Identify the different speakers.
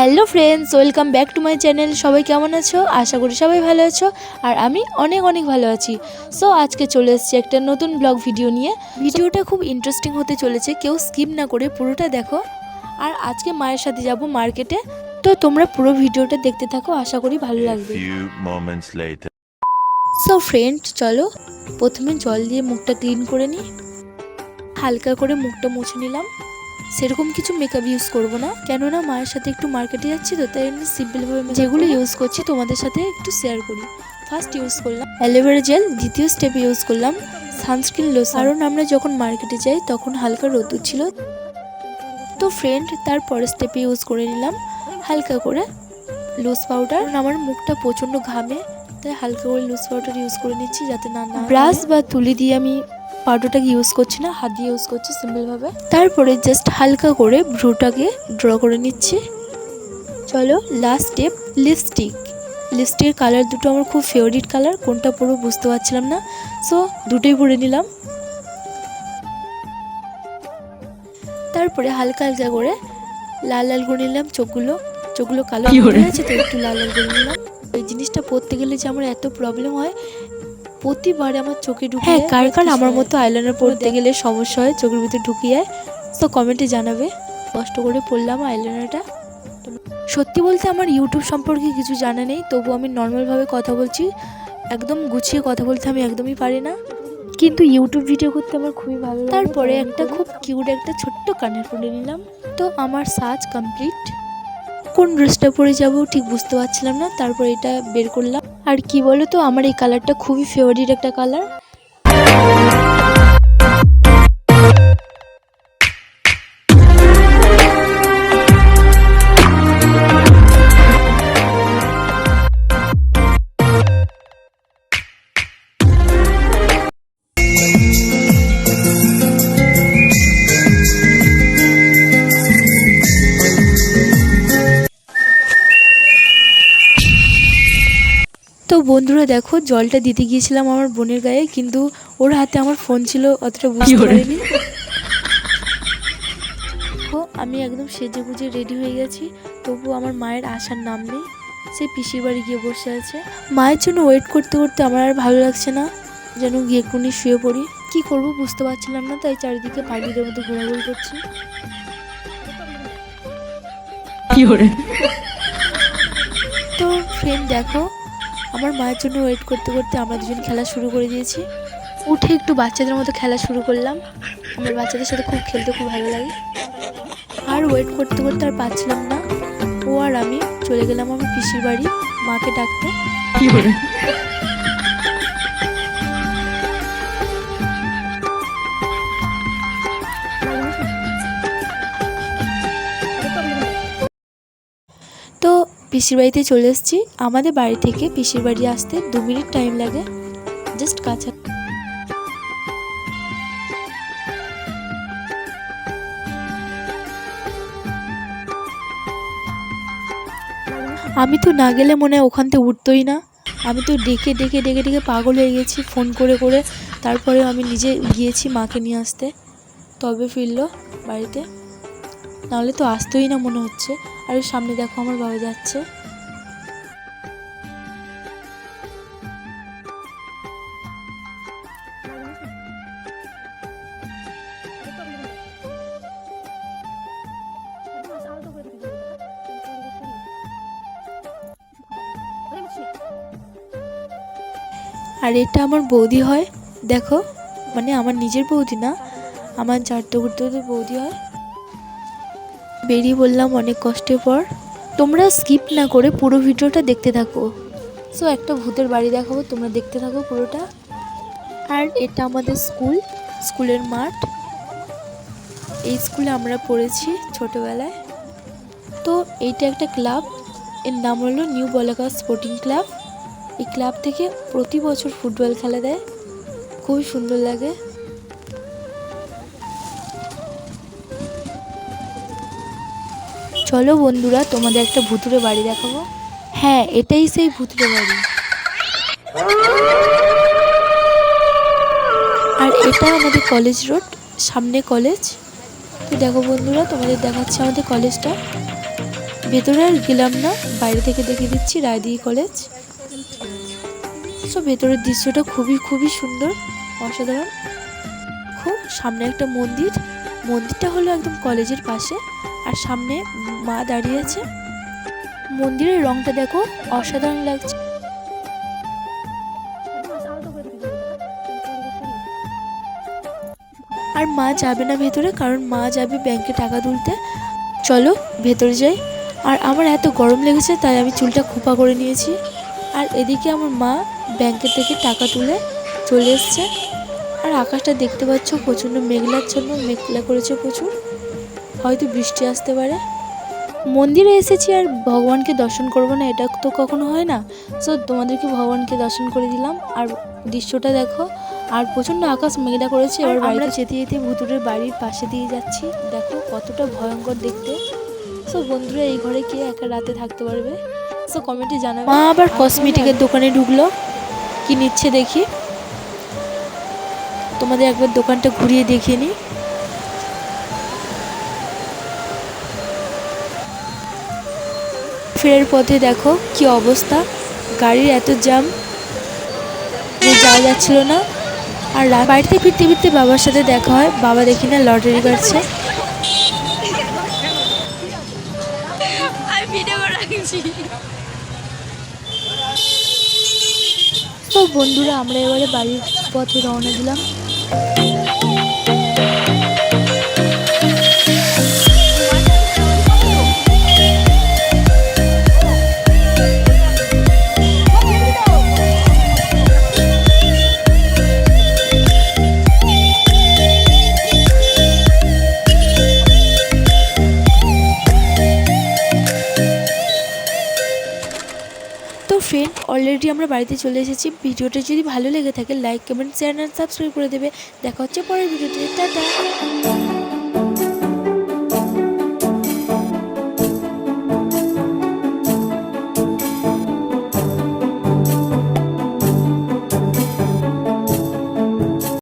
Speaker 1: Hello friends, welcome back to my channel. সবাই কেমন আছো? আশা করি সবাই ভালো আছো, আর আমি অনেক অনেক ভালো আছি। সো আজকে চলে এসেছি একটা নতুন ব্লগ ভিডিও নিয়ে। ভিডিওটা খুব ইন্টারেস্টিং হতে চলেছে, কেউ স্কিপ না করে পুরোটা দেখো। আর আজকে মায়ের সাথে যাব মার্কেটে, তো তোমরা পুরো ভিডিওটা দেখতে থাকো, আশা করি ভালো লাগবে। সো ফ্রেন্ড, চলো প্রথমে জল দিয়ে মুখটা ক্লিন করে নিই। হালকা করে মুখটা মুছে নিলাম। সেরকম কিছু মেকআপ ইউজ করব না, কেননা মায়ের সাথে একটু মার্কেটে যাচ্ছি, তো তাই সিম্পলভাবে যেগুলো ইউজ করছি তোমাদের সাথে একটু শেয়ার করি। ফার্স্ট ইউজ করলাম অ্যালোভেরা জেল, দ্বিতীয় স্টেপে ইউজ করলাম সানস্ক্রিন লোশন, কারণ আমরা যখন মার্কেটে যাই তখন হালকা রোদ্দুর ছিল। তো ফ্রেন্ড, তারপরের স্টেপে ইউজ করে নিলাম হালকা করে লুজ পাউডার। আমার মুখটা প্রচণ্ড ঘামে, তাই হালকা করে লুজ পাউডার ইউজ করে নিচ্ছি, যাতে না ব্রাশ বা তুলি দিয়ে আমি পাউডারটাকে ইউজ করছি না, হাত দিয়ে ইউজ করছি সিম্পলভাবে। তারপরে জাস্ট হালকা করে ভ্রুটাকে ড্র করে নিচ্ছি। চলো লাস্ট স্টেপ, লিপস্টিকের কালার দুটো আমার খুব ফেভারিট কালার, কোনটা পুরো বুঝতে পারছিলাম না, সো দুটোই পরে নিলাম। তারপরে হালকা হালকা করে লাল লাল করে নিলাম চোখগুলো কালো হয়ে আছে, তো একটু লাল লাল করে নিলাম। এই জিনিসটা পরতে গেলে যে আমার এত প্রবলেম হয়, প্রতিবার আমার চোখে ঢুকে। হ্যাঁ, কার কার আমার মতো আইলাইনার পরতে গেলে সমস্যা হয়, চোখের ভিতরে ঢুকে যায়, তো কমেন্টে জানাবে। কষ্ট করে পরলাম আইলাইনারটা। সত্যি বলতে আমার ইউটিউব সম্পর্কে কিছু জানা নেই, তবু আমি নর্মালভাবে কথা বলছি, একদম গুছিয়ে কথা বলতে আমি একদমই পারি না, কিন্তু ইউটিউব ভিডিও করতে আমার খুবই ভালো লাগে। তারপরে একটা খুব কিউট একটা ছোট্ট কানের পরে নিলাম। তো আমার সাজ কমপ্লিট। কোন ড্রেসটা পরে যাব ঠিক বুঝতে পারছিলাম না, তারপর এটা বের করলাম। আর কি বলো তো, আমার এই কালারটা খুবই ফেভারিট একটা কালার। তো বন্ধুরা দেখো, জলটা দিতে গিয়েছিলাম আমার বোনের গায়ে, কিন্তু ওর হাতে আমার ফোন ছিল, অতটা বুঝতে পারিনি। আমি একদম সেজে গুজে রেডি হয়ে গেছি, তবু আমার মায়ের আসার নাম নেই। সে পিসির বাড়ি গিয়ে বসে আছে। মায়ের জন্য ওয়েট করতে করতে আমার আর ভালো লাগছে না, যেন গিয়ে এক্ষুনি শুয়ে পড়ি। কি করব বুঝতে পারছিলাম না, তাই চারিদিকে পাখিদের মতো ঘোরাঘুরি করছি। তো ফ্রেন্ড দেখো, আমার মায়ের জন্য ওয়েট করতে করতে আমরা দুজন খেলা শুরু করে দিয়েছি। উঠে একটু বাচ্চাদের মতো খেলা শুরু করলাম। আমার বাচ্চাদের সাথে খুব খেলতে খুব ভালো লাগে। আর ওয়েট করতে করতে আর পাচ্ছিলাম না, ও আর আমি চলে গেলাম আমার পিসির বাড়ি মাকে ডাকতে। তো পিসির বাড়িতে চলে এসেছি। আমাদের বাড়ি থেকে পিসির বাড়ি আসতে 2 মিনিট টাইম লাগে, জাস্ট কাছে। আমি তো না গেলে মনে হয় ওখান থেকে উঠতোই না। আমি তো ডেকে ডেকে ডেকে ডেকে পাগল হয়ে গেছি, ফোন করে করে। তারপরে আমি নিজে গিয়েছি মাকে নিয়ে আসতে, তবে ফিরলো বাড়িতে, নাহলে তো আসতোই না মনে হচ্ছে। আর সামনে দেখো আমার বাবা যাচ্ছে। আর এটা আমার বৌদি হয়, দেখো, মানে আমার নিজের বৌদি না, আমার চারটে বৌদি হয়। বেরিয়ে বললাম অনেক কষ্টের পর। তোমরা স্কিপ না করে পুরো ভিডিওটা দেখতে থাকো। সো একটা ভূতের বাড়ি দেখাবো, তোমরা দেখতে থাকো পুরোটা। আর এটা আমাদের স্কুলের মাঠ। এই স্কুলে আমরা পড়েছি ছোটোবেলায়। তো এইটা একটা ক্লাব, এর নাম হলো নিউ বলাকা স্পোর্টিং ক্লাব। এই ক্লাব থেকে প্রতি বছর ফুটবল খেলা দেয়, খুবই সুন্দর লাগে। চলো বন্ধুরা, তোমাদের একটা ভুতুড়ে বাড়ি দেখাবো। হ্যাঁ, এটাই সেই ভুতুড়ে বাড়ি। আর এটা আমাদের কলেজ রোড, সামনে কলেজ। তো দেখো বন্ধুরা, তোমাদের দেখাচ্ছি আমাদের কলেজটা। ভেতরে আর গেলাম না, বাইরে থেকে দেখিয়ে দিচ্ছি রায়দিঘি কলেজ। সো ভেতরের দৃশ্যটা খুবই সুন্দর, অসাধারণ। খুব সামনে একটা মন্দির, মন্দিরটা হলো একদম কলেজের পাশে, আর সামনে মা দাঁড়িয়ে আছে। মন্দিরের রংটা দেখো, অসাধারণ লাগছে। আর মা যাবে না ভেতরে, কারণ মা যাবে ব্যাংকে টাকা তুলতে। চলো ভেতরে যাই। আর আমার এত গরম লেগেছে তাই আমি চুলটা খোপা করে নিয়েছি। আর এদিকে আমার মা ব্যাংকের থেকে টাকা তুলে চলে এসছে। আর আকাশটা দেখতে পাচ্ছ প্রচণ্ড মেঘলাচ্ছন্ন, মেঘলা করেছে প্রচুর, হয়তো বৃষ্টি আসতে পারে। মন্দিরে এসেছি আর ভগবানকে দর্শন করবো না, এটা তো কখনো হয় না। সো তোমাদেরকে ভগবানকে দর্শন করে দিলাম। আর দৃশ্যটা দেখো, আর প্রচণ্ড আকাশ মেঘলা করেছে। এবার আমরা যেতে যেতে ভুতুরের বাড়ির পাশে দিয়ে যাচ্ছি, দেখো কতটা ভয়ঙ্কর দেখতে। সো বন্ধুরা, এই ঘরে কে একা রাতে থাকতে পারবে? সো কমেন্টে জানাবে। মা আবার কসমেটিকের দোকানে ঢুকলো, কি নিচ্ছে দেখি। তোমাদের একবার দোকানটা ঘুরিয়ে দেখিয়ে নিই। ফেরার পথে দেখো কি অবস্থা, গাড়ির এত জ্যাম যে যাওয়া যাচ্ছিল না। আর বাড়িতে ফিরতে ফিরতে বাবার সাথে দেখা হয়, বাবা দেখি না লটারি কাটছে। তো বন্ধুরা, আমরা এবারে বাড়ির পথে রওনা দিলাম। তো ফ্রেন্ড, অলরেডি আমরা বাড়িতে চলে এসেছি। ভিডিওটা যদি ভালো লেগে থাকে লাইক, কমেন্ট, শেয়ার আর সাবস্ক্রাইব করে দেবে। দেখা হচ্ছে পরের ভিডিওতে। টাটা।